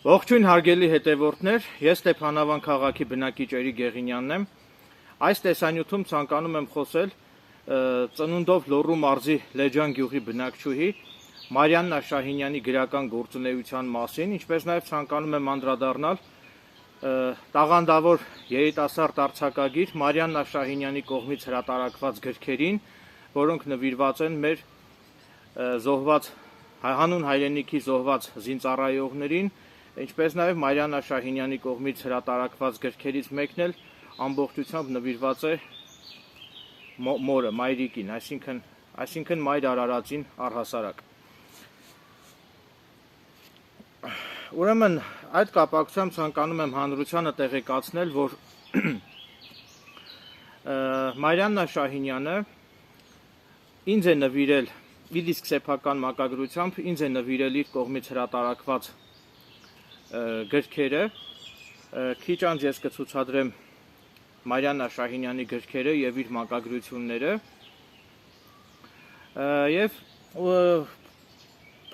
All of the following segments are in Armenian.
Ողջույն հարգելի հետևորդներ, ես Ստեփանավան քաղաքի բնակիչ Էրիկ Գեղինյանն եմ։ Այս տեսանյութում ցանկանում եմ խոսել ծնունդով Լոռու մարզի Լեջան գյուղի բնակչուհի Մարիաննա Շահինյանի գրական գործունեության մասին, ինչպես նաև ցանկանում եմ անդրադառնալ տաղանդավոր երիտասարդ արձակագիր Մարիաննա Շահինյանի կողմից հրատարակված գրքերին, որոնք նվիրված են մեր զոհված հանուն հայրենիքի զոհված զինծառայողներին, ինչպես նաև Մարիաննա Շահինյանի կողմից հրատարակված գրքերից մեկն էլ ամբողջությամբ նվիրված է մորը, մայրիկին, այսինքն Մայր Արարածին առհասարակ։ Ուրեմն այդ կապակցությամբ ցանկանում եմ հանրությանը տեղեկացնել, որ Մարիաննա Շահինյանը ինձ է նվիրել իր իսկ սեփական մակագրությամբ, ինձ է նվիրել իր կողմից հրատարակված գրքերը, քիչ անց ես կցուցադրեմ Մարիաննա Շահինյանի գրքերը եւ իր մակագրությունները, եւ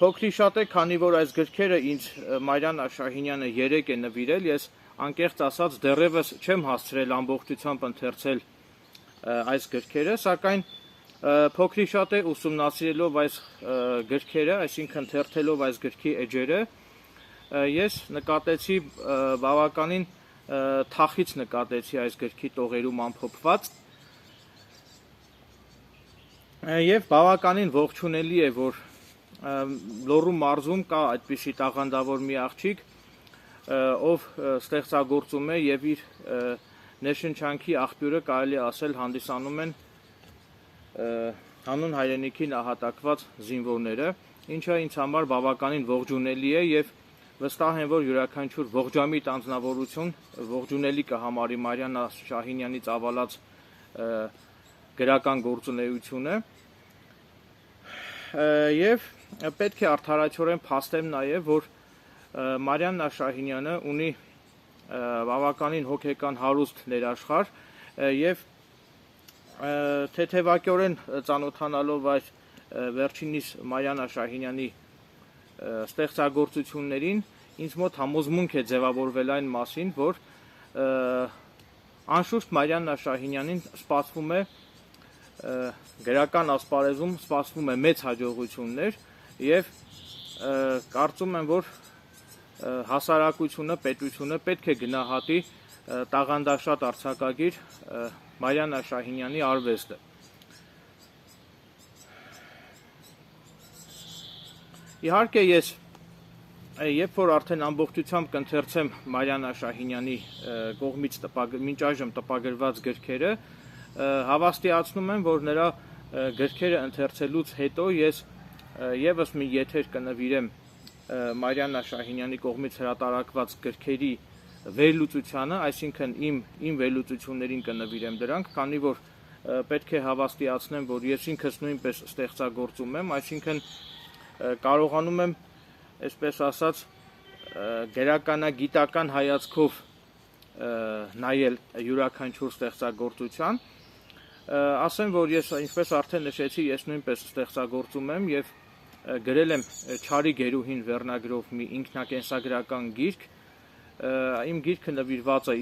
փոքրի շատ է, քանի որ այս գրքերը ինձ Մարիաննա Շահինյանը 3 է նվիրել, ես անկեղծ ասած դեռևս չեմ հասցրել ամբողջությամբ ընթերցել այս գրքերը, սակայն փոքրի շատ է ուսումնասիրելով այս գրքերը, այսինքն թերթելով այս գրքի էջերը, ես նկատեցի բավականին թախիծ նկատեցի այս գրքի տողերում ամփոփված եւ բավականին ողջունելի է, որ Լոռու մարզում կա այդպիսի տաղանդավոր մի աղջիկ, ով ստեղծագործում է եւ իր ներշնչանքի աղբյուրը կարելի ասել հանդիսանում են հանուն հայրենիքի նահատակված զինվորները, ինչը ինձ համար բավականին ողջունելի է եւ վստահ եմ, որ յուրաքանչյուր ողջամիտ անձնավորություն ողջունելի կհամարի Մարիաննա Շահինյանի ծավալած գրական գործունեությունը եւ պետք է արդարացիորեն փաստեմ նաեւ, որ Մարիաննա Շահինյանը ունի բավականին հոգեկան հարուստ ներաշխար եւ թեթևակորեն ծանոթանալով այս վերջինիս Մարիաննա Շահինյանի ստեղծագործություններին, ինձ մոտ համոզմունք է ձևավորվել այն մասին, որ անշուշտ Մարիաննա Շահինյանին սպասվում է գրական ասպարեզում սպասվում է մեծ հաջողություններ եւ կարծում եմ, որ հասարակությունը, պետությունը պետք է գնահատի տաղանդաշատ արձակագիր Մարիաննա Շահինյանի արվեստը։ Իհարկե ես երբ որ արդեն ամբողջությամբ կընթերցեմ Մարիաննա Շահինյանի կողմից մինչ այժմ տպագրված գրքերը, հավաստիացնում եմ, որ նրա գրքերը ընթերցելուց հետո ես եւս մի եթեր կնվիրեմ Մարիաննա Շահինյանի կողմից հրատարակված գրքերի վերլուծությանը, այսինքն իմ վերլուծություններին կնվիրեմ դրանք, քանի որ պետք է հավաստիացնեմ, որ ես ինքս նույնպես ստեղծագործում եմ, այսինքն կարողանում եմ, այսպես ասած, գրականագիտական հայացքով նայել յուրաքանչյուր ստեղծագործության, ասեմ, որ ես ինչպես արդեն նշեցի, ես նույնպես ստեղծագործում եմ եւ գրել եմ Չարի գերուհին վերնագրով մի ինքնակենսագրական գիրք, իմ գիրքը նվիրված է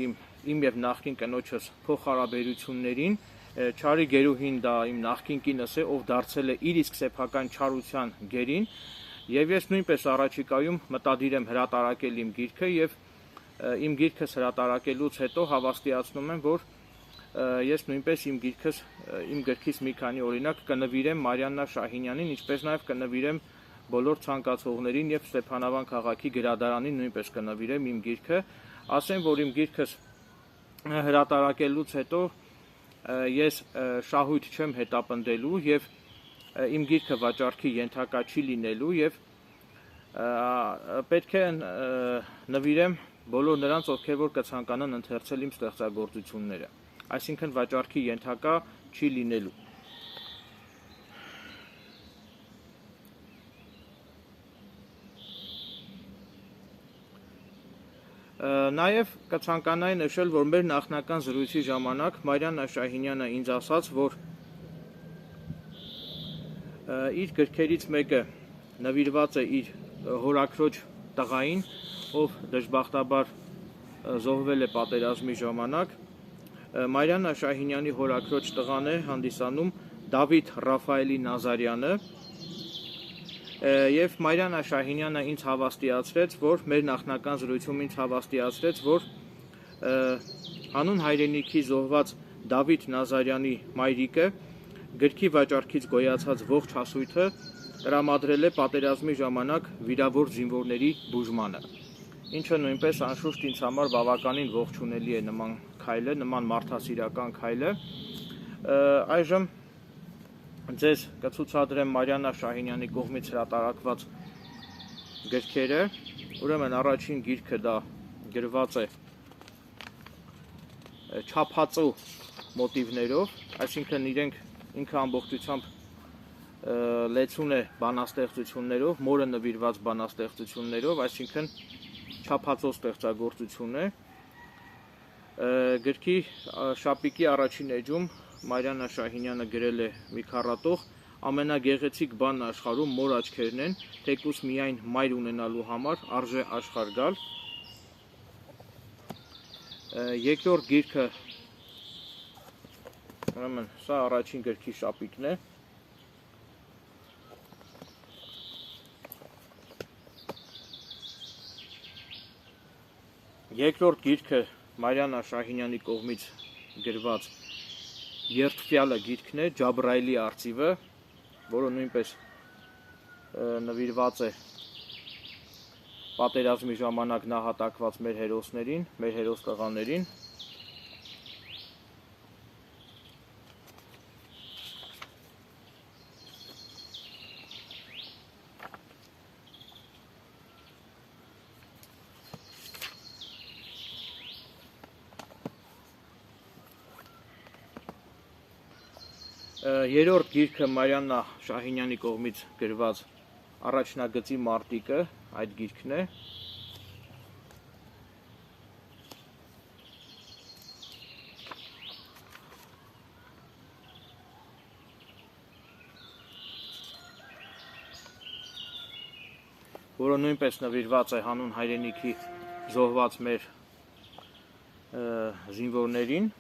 իմ եւ նախկին կնոջս փոխհարաբերություններին, Չարի գերուհին դա իմ նախկին կինս է, ով դարձել է իր իսկ սեփական չարության գերին, եւ ես նույնպես առաջիկայում մտադիր եմ հրատարակել իմ գիրքը եւ իմ գիրքս հրատարակելուց հետո հավաստիացնում եմ, որ ես նույնպես իմ գրքից մի քանի օրինակ կնվիրեմ Մարիաննա Շահինյանին, ինչպես նաեւ կնվիրեմ բոլոր ցանկացողներին եւ Ստեփանավան քաղաքի գրադարանին նույնպես կնվիրեմ իմ գիրքը, ասեմ, որ իմ գիրքս հրատարակելուց հետո ես շահույթ չեմ հետապնդելու եւ իմ գիրքը վաճառքի ենթակա չի լինելու եւ պետք է նվիրեմ բոլոր նրանց, ովքեր որ կցանկանան ընթերցել իմ ստեղծագործությունները, այսինքն վաճառքի ենթակա չի լինելու։ Նաև կցանկանայի նշել, որ մեր նախնական զրույցի ժամանակ Մարիաննա Շահինյանը ինձ ասաց, որ իր գրքերից մեկը նվիրված է իր հորաքրոջ տղային, ով դժբախտաբար զոհվել է պատերազմի ժամանակ։ Մարիաննա Շահինյանի հորաքրոջ տղան է հանդիսանում Դավիթ Ռաֆայելի Նազարյանը, եւ Մարիաննա Շահինյանը ինձ հավաստիացրեց, որ մեր նախնական զրույցում ինձ հավաստիացրեց, որ հանուն հայրենիքի զոհված Դավիթ Նազարյանի մայրիկը գրքի վաճառքից գոյացած ողջ հասույթը տրամադրել է պատերազմի ժամանակ վիրավոր զինվորների բուժմանը, ինչը նույնպես անշուշտ ինձ համար բավականին ողջունելի է նման քայլը, նման մարդասիրական քայլը։ Այժմ ձեզ կցուցադրեմ Մարիաննա Շահինյանի կողմից հրատարակված գրքերը։ Ուրեմն առաջին գիրքը դա գրված է չափածո մոտիվներով, այսինքն ինքը ամբողջությամբ լեցուն է բանաստեղծություններով, մորը նվիրված բանաստեղծություններով, այսինքն չափածո ստեղծագործություն է։ Գրքի շապիկի առաջին էջում Մարիաննա Շահինյանը գրել է մի քառատող. ամենագեղեցիկ բանն աշխարհում մոր աչքերն են, թեկուզ միայն մայր ունենալու համար արժե աշխարհ գալ։ Երկրորդ գիրքը, ուրեմն սա առաջին գրքի շապիկն է։ Երկրորդ գիրքը Մարիաննա Շահինյանի կողմից գրված Երդվյալը գիրքն է, Ջաբրայելի արծիվը, որը նույնպես նվիրված է պատերազմի ժամանակ նահատակված մեր հերոսներին, մեր հերոս տղաներին։ Երրորդ գիրքը Մարիաննա Շահինյանի կողմից գրված Առաջնագծի մարտիկը, այդ գիրքն է։ Որը նույնպես նվիրված է հանուն հայրենիքի զոհված մեր զինվորներին։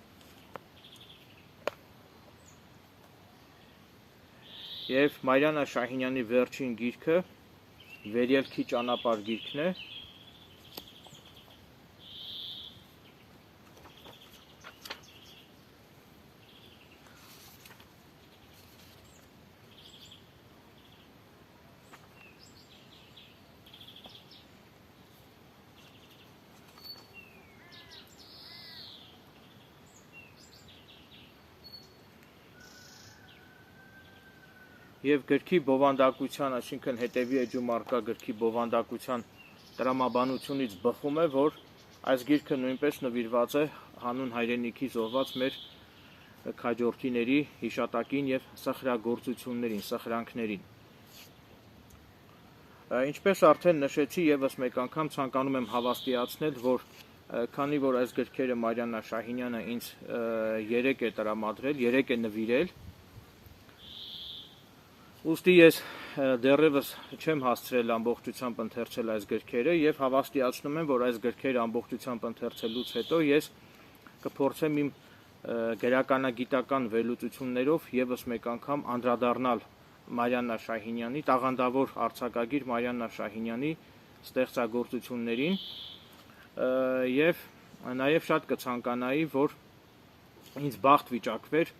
Եվ Մարիաննա Շահինյանի վերջին գիրքը Վերելքի ճանապարհ գիրքն է։ Եվ գրքի բովանդակության, այսինքն հետևի էջում առկա գրքի բովանդակության տրամաբանությունից բխում է, որ այս գիրքը նույնպես նվիրված է հանուն հայրենիքի զոհված մեր քաջորդիների հիշատակին եւ սխրագործություններին, սխրանքներին։ Ինչպես արդեն նշեցի, եւս մեկ անգամ ցանկանում եմ հավաստիացնել, որ քանի որ այս գրքերը Մարիաննա Շահինյանը ինձ 3 է տրամադրել, 3 է նվիրել, ուստի ես դեռևս չեմ հասցրել ամբողջությամբ ընթերցել այս գրքերը եւ հավաստիացնում եմ, որ այս գրքերը ամբողջությամբ ընթերցելուց հետո ես կփորձեմ իմ գրականագիտական վերլուծություններով եւս մեկ անգամ անդրադառնալ Մարիաննա Շահինյանի, տաղանդավոր արձակագիր Մարիաննա Շահինյանի ստեղծագործություններին եւ նաեւ շատ կցանկանայի, որ ինձ բախտ վիճակվեր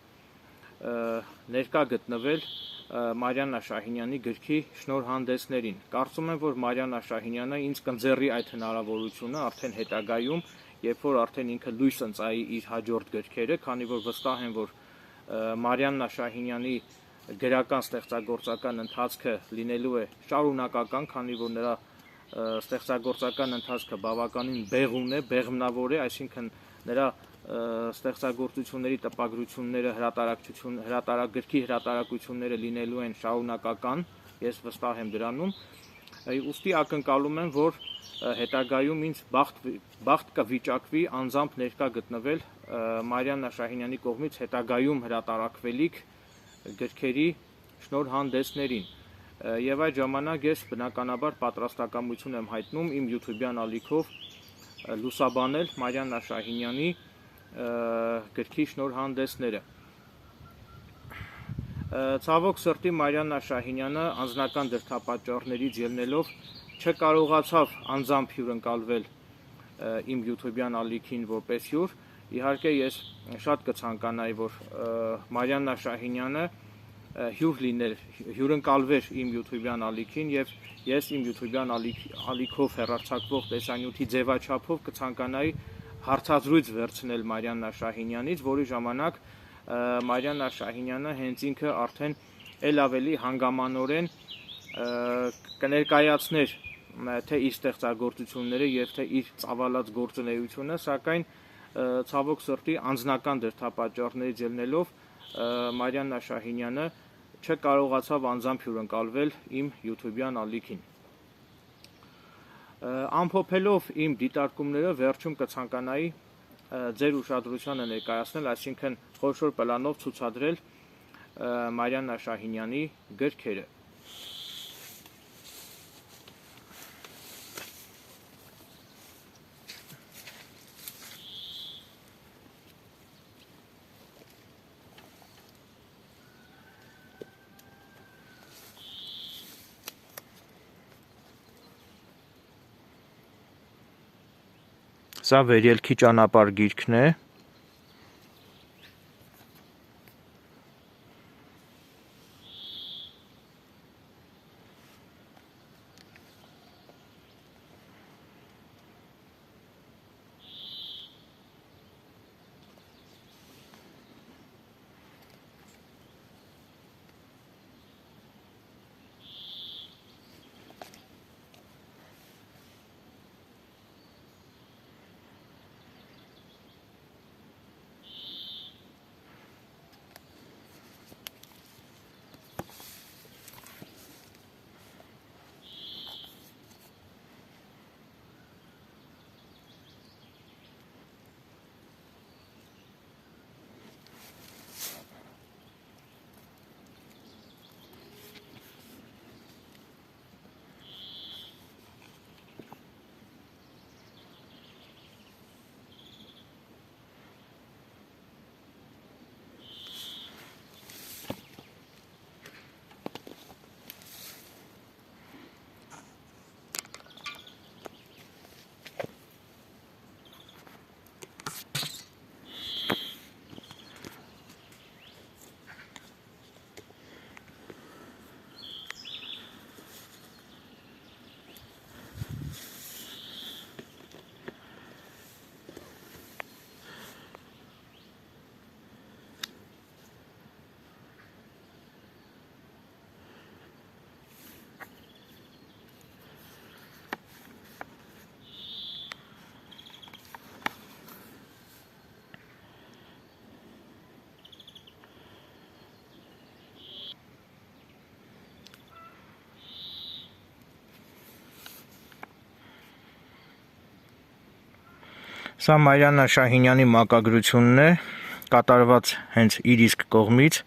ներկա գտնվել Մարիաննա Շահինյանի գրքի շնորհանդեսներին։ Կարծում եմ, որ Մարիաննա Շահինյանը ինձ կընձեռի այդ հնարավորությունը արդեն հետագայում, երբ որ արդեն ինքը լույս ընծայի իր հաջորդ գրքերը, քանի որ վստահ եմ, որ Մարիաննա Շահինյանի գրական ստեղծագործական ընթացքը լինելու է շարունակական, քանի որ նրա ստեղծագործական ընթացքը բավականին բեղուն է, բեղմնավոր է, այսինքն նրա ստեղծագործությունների տպագրությունները, գրքի հրատարակությունները լինելու են շարունակական, ես վստահ եմ դրանում, ուստի ակնկալում եմ, որ հետագայում ինձ բախտ կվիճակվի անձամբ ներկա գտնվել Մարիաննա Շահինյանի կողմից հետագայում հրատարակվելիք գրքերի շնորհանդեսներին։ Եվ այդ ժամանակ ես բնականաբար պատրաստակամություն եմ հայտնում իմ YouTube-յան ալիքով լուսաբանել Մարիաննա Շահինյանի գրքի շնորհանդեսները։ Ցավոք սրտի Մարիաննա Շահինյանը անձնական դրդապատճառներից ելնելով չկարողացավ անձամբ հյուրընկալվել իմ YouTube-յան ալիքին որպես հյուր։ Իհարկե ես շատ կցանկանայի, որ Մարիաննա Շահինյանը հյուրընկալվեր իմ YouTube-յան ալիքին, եւ ես իմ YouTube-յան ալիքով հեռարձակվող տեսանյութի ձևաչափով կցանկանայի հարցազրույց վերցնել Մարիաննա Շահինյանից, որի ժամանակ Մարիաննա Շահինյանը հենց ինքը արդեն ել ավելի հանգամանորեն կներկայացներ թե իր ստեղծագործությունները եւ թե իր ծավալած գործունեությունը, սակայն ցավոք սրտի անձնական դրդապատճառներից ելնելով Մարիաննա Շահինյանը չկարողացավ անձամբ հյուրընկալվել իմ YouTube-յան ալիքին։ Ամփոփելով իմ դիտարկումները վերջում կցանկանայի ձեր ուշադրությանը ներկայացնել, այսինքն խոշոր պլանով ցուցադրել Մարիաննա Շահինյանի գրքերը։ Սա վերելքի ճանապարհ գիրքն է։ Սա Մարիաննա Շահինյանի մակագրությունն է, կատարված հենց իր իսկ կողմից։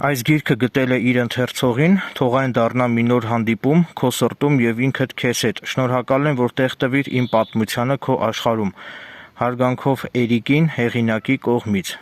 Այս գիրքը գտել է իր ընթերցողին, թող այն դառնա մի նոր հանդիպում քո սրտում եւ ինքդ քեզ հետ։ Շնորհակալ եմ, որ տեղ տվիր իմ պատմությանը քո աշխարհում։ Հարգանքով Էրիկին, հեղինակի կողմից։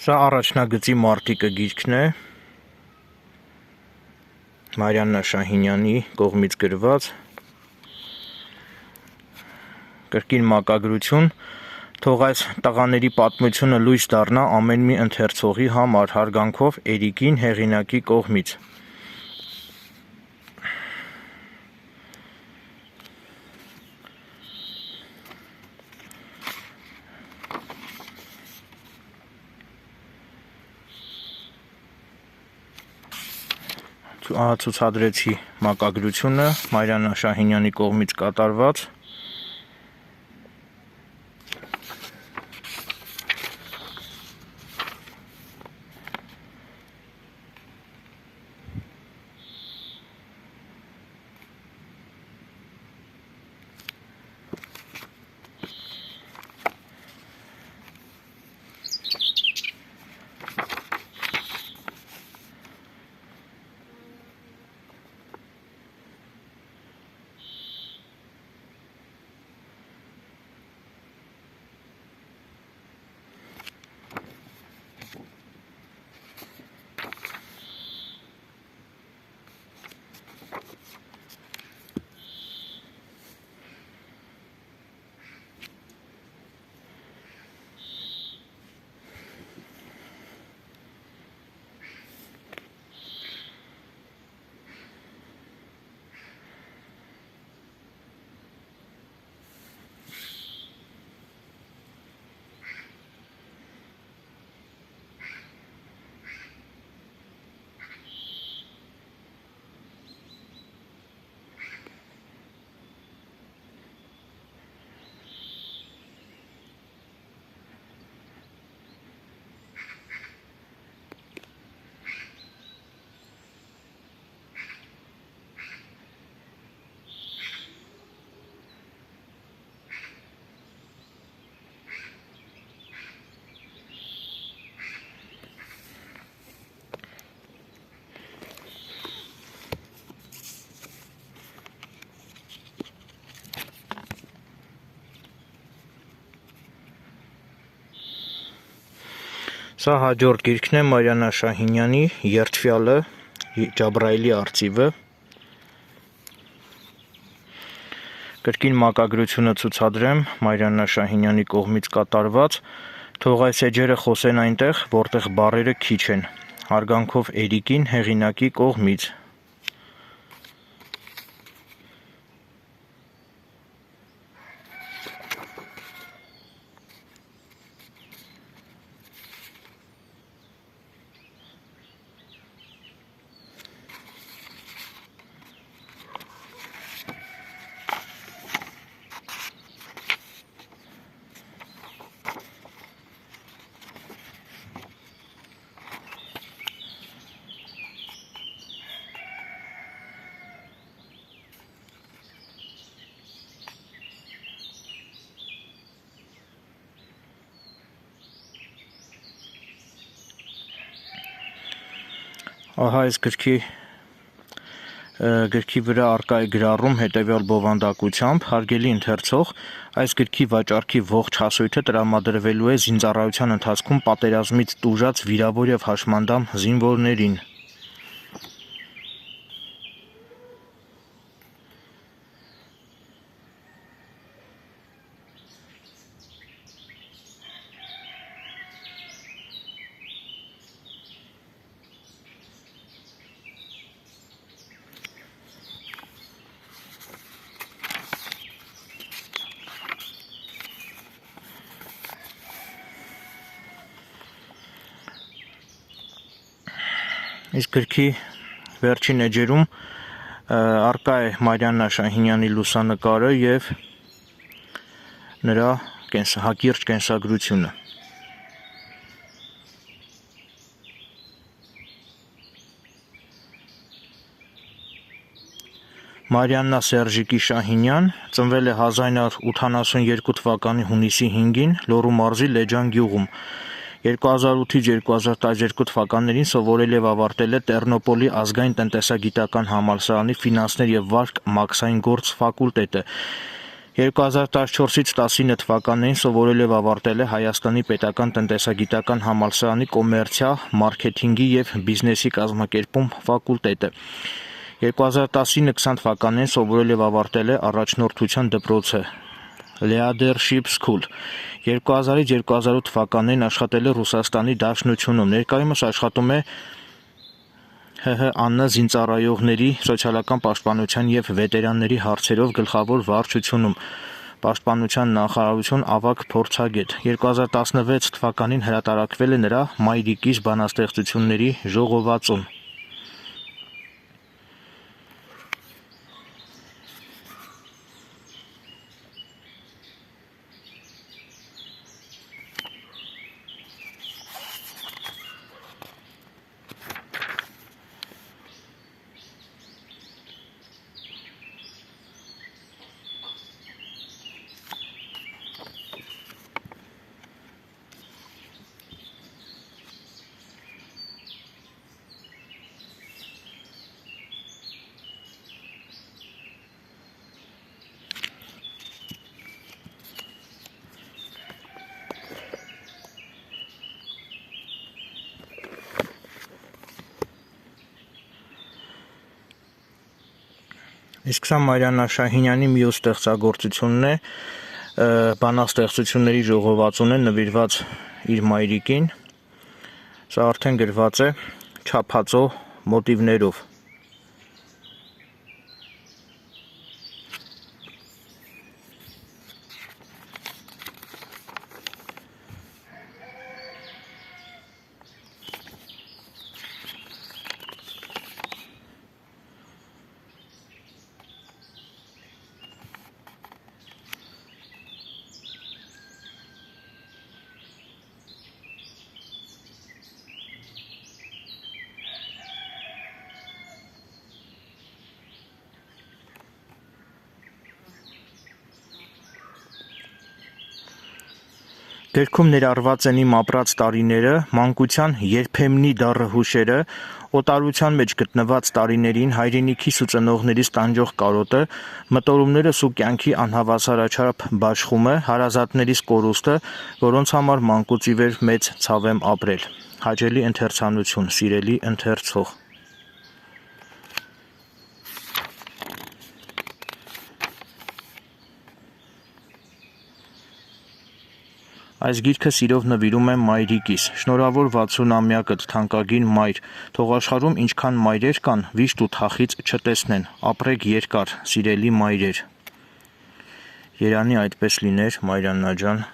Սա առաջնագծի մարտիկը գիրքն է Մարիաննա Շահինյանի կողմից գրված կրկին մակագրություն թող այս տղաների պատմությունը լույս դառնա ամեն մի ընթերցողի համար հարգանքով Էրիկին հեղինակի կողմից ցուցադրեցի մակագրությունը Մարիաննա Շահինյանի կողմից կատարված Սա հաջորդ գիրքն է Մարիաննա Շահինյանի Երդվյալը Ջաբրայելի արծիվը կրկին մակագրությունը ցուցադրեմ Մարիաննա Շահինյանի կողմից կատարված թող այս էջերը խոսեն այնտեղ որտեղ բառերը քիչ են հարգանքով Էրիկին հեղինակի կողմից Ահա այս գրքի վրա առկա է գրառում հետևյալ բովանդակությամբ հարգելի ընթերցող այս գրքի վաճառքի ողջ հասույթը տրամադրվելու է զինծառայության ընթացքում պատերազմից տուժած վիրավոր եւ հաշմանդամ զինվորներին Իսկ գրքի վերջին էջերում առկա է Մարիաննա Շահինյանի լուսանկարը եւ նրա հակիրճ կենսագրությունը Մարիաննա Սերժիկի Շահինյան ծնվել է 1982 թվականի հունիսի 5-ին Լոռու մարզի Լեջան գյուղում 2008-2012 թվականներին սովորել եւ ավարտել է Տերնոպոլի ազգային տնտեսագիտական համալսարանի ֆինանսներ եւ վարկ մաքսային գործ ֆակուլտետը 2014-ից 19 թվականներին սովորել եւ ավարտել է Հայաստանի պետական տնտեսագիտական համալսարանի կոմերցիա, մարքեթինգի եւ բիզնեսի կազմակերպում ֆակուլտետը։ 2019-20 թվականներին սովորել եւ ավարտել է առաջնորդության դպրոցը Leadership School։ 2000-ից 2008 թվականներին աշխատել է Ռուսաստանի Դաշնությունում։ Ներկայումս աշխատում է ՀՀ զինծառայողների սոցիալական պաշտպանության եւ վետերանների հարցերով գլխավոր վարչությունում, Պաշտպանության նախարարություն ավագ փորձագետ։ 2016 թվականին հրատարակվել է նրա «Մայրիկիս բանաստեղծությունների ժողովածուն»։ Իսկ սա Մարիաննա Շահինյանի մյուս ստեղծագործությունն է, բանաստեղծությունների ժողովածուն է, նվիրված իր մայրիկին։ Սա արդեն գրված է չափածո մոտիվներով։ Գրքում ներառված են իմ ապրած տարիները, մանկության երբեմնի դառը հուշերը, օտարության մեջ գտնված տարիներին հայրենիքիս ու ծնողներիս տանջող կարոտը, մտորումներս ու կյանքի անհավասարաչափ բաշխումը, հարազատներիս կորուստը, որոնց համար մանկուց ի վեր մեծ ցավ եմ ապրել։ Հաճելի ընթերցանություն, սիրելի ընթերցող։ Այս գիրքը սիրով նվիրում եմ մայրիկիս։ Շնորհավոր 60-ամյակդ թանկագին մայր, թող աշխարհում ինչքան մայրեր կան, վիշտ ու թախիծ չտեսնեն։ Ապրեք երկար, սիրելի մայրեր։ Երանի այդպես լիներ, Մարիաննա ջան։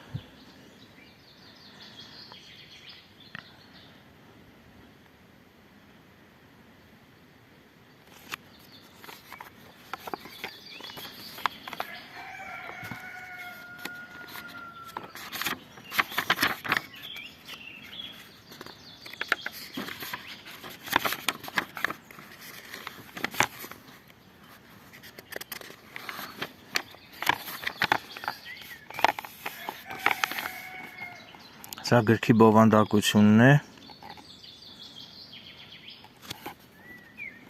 Սա գրքի բովանդակությունն է։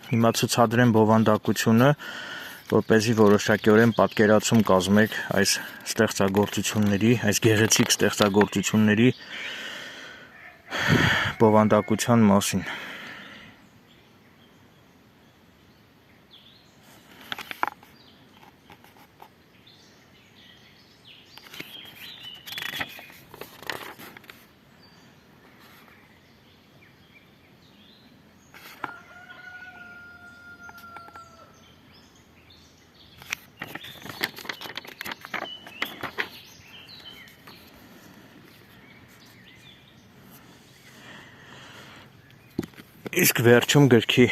Հիմա ցուցադրեմ բովանդակությունը, որպեսզի որոշակիորեն պատկերացում կազմեք այս ստեղծագործությունների, այս գեղեցիկ ստեղծագործությունների բովանդակության մասին։ Իսկ վերջում գրքի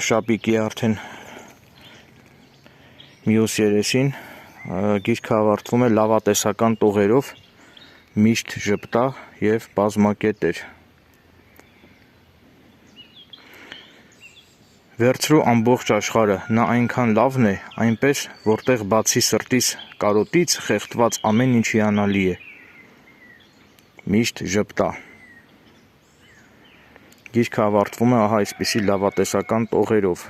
շապիկի արդեն մյուս երեսին գիրքը ավարտվում է լավատեսական տողերով, միշտ ժպտա և բազմակետեր։ Վերցրու ամբողջ աշխարհը, նա այնքան լավն է, այնպես, որտեղ բացի սրտիս կարոտից խեղդված ամեն ինչ հիանալի է։ Միշտ ժպտա։ Գիրքը ավարտվում է ահա այսպիսի լավատեսական տողերով։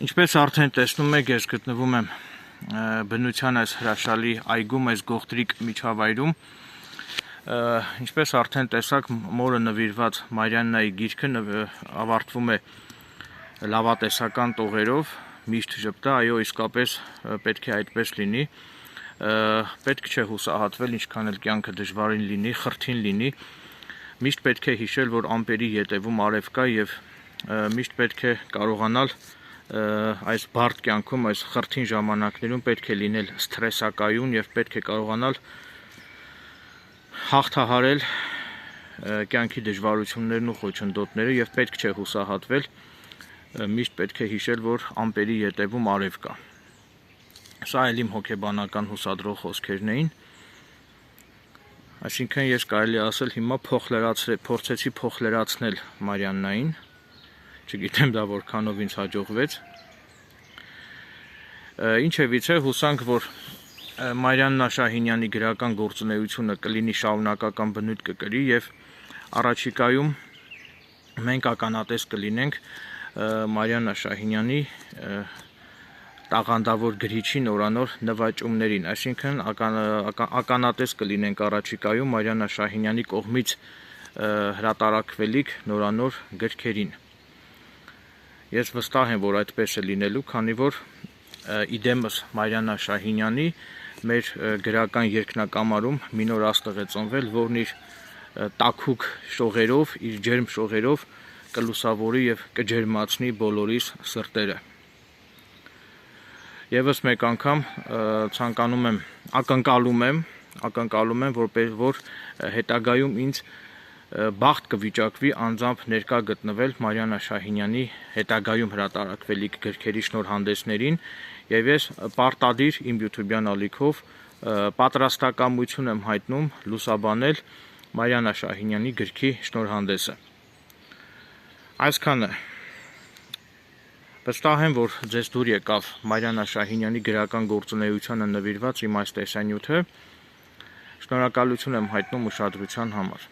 Ինչպես արդեն տեսնում եք, ես գտնվում եմ բնության այս հրաշալի այգում, այս գողտրիկ միջավայրում։ Ինչպես արդեն տեսաք, մորը նվիրված Մարիաննայի գիրքը ավարտվում է լավատեսական տողերով, միշտ ժպտա, այո, իսկապես պետք է այդպես լինի։ Պետք չէ հուսահատվել, ինչքան էլ կյանքը դժվարին լինի, խրթին լինի։ Միշտ պետք է հիշել, որ ամպերի ետևում արև կա եւ միշտ պետք է կարողանալ այս բարդ կյանքում, այս խրթին ժամանակներում պետք է լինել սթրեսակայուն եւ պետք է կարողանալ հաղթահարել կյանքի դժվարություններն ու խոչընդոտները եւ պետք չէ հուսահատվել, միշտ պետք է հիշել, որ ամպերի ետևում արև կա։ Սա էլ իմ հոգեբանական հուսադրող խոսքերն էին։ Այսինքն ես կարելի ասել հիմա փորձեցի փոխլրացնել Մարիաննային, չգիտեմ դա որքանով ինձ հաջողվեց։ Ինչևիցե հուսանք, որ Մարիաննա Շահինյանի գրական գործունեությունը կլինի շարունակական բնույթ կկրի եւ առաջիկայում մենք ականատես կլինենք Մարիաննա Շահինյանի տաղանդավոր գրիչի նորանոր նվաճումներին, այսինքն ականատես կլինենք առաջիկայում Մարիաննա Շահինյանի կողմից հրատարակվելիք նորանոր գրքերին։ Ես վստահ եմ, որ այդպես է լինելու, քանի որ իդեմս Մարիաննա Շահինյանի մեր գրական երկնակամարում մի նոր աստղ է ծնվել, որն իր տաքուկ շողերով, իր ջերմ շողերով կլուսավորի եւ կջերմացնի բոլորիս սրտերը։ Եվս մեկ անգամ ցանկանում եմ, ակնկալում եմ, որ հետագայում ինձ բախտ կվիճակվի անձամբ ներկա գտնվել Մարիաննա Շահինյանի հետագայում հրատարակվելիք գրքերի շնորհանդեսներին եւ ես պարտադիր իմ YouTube-յան ալիքով պատրաստակամություն եմ հայտնում լուսաբանել Մարիաննա Շահինյանի գրքի շնորհանդեսը։ Այսքանը։ Վստահ եմ, որ ձեզ դուր եկավ Մարիաննա Շահինյանի գրական գործունեությանը նվիրված իմ այս տեսանյութը։ Շնորհակալություն եմ հայտնում ուշադրության համար։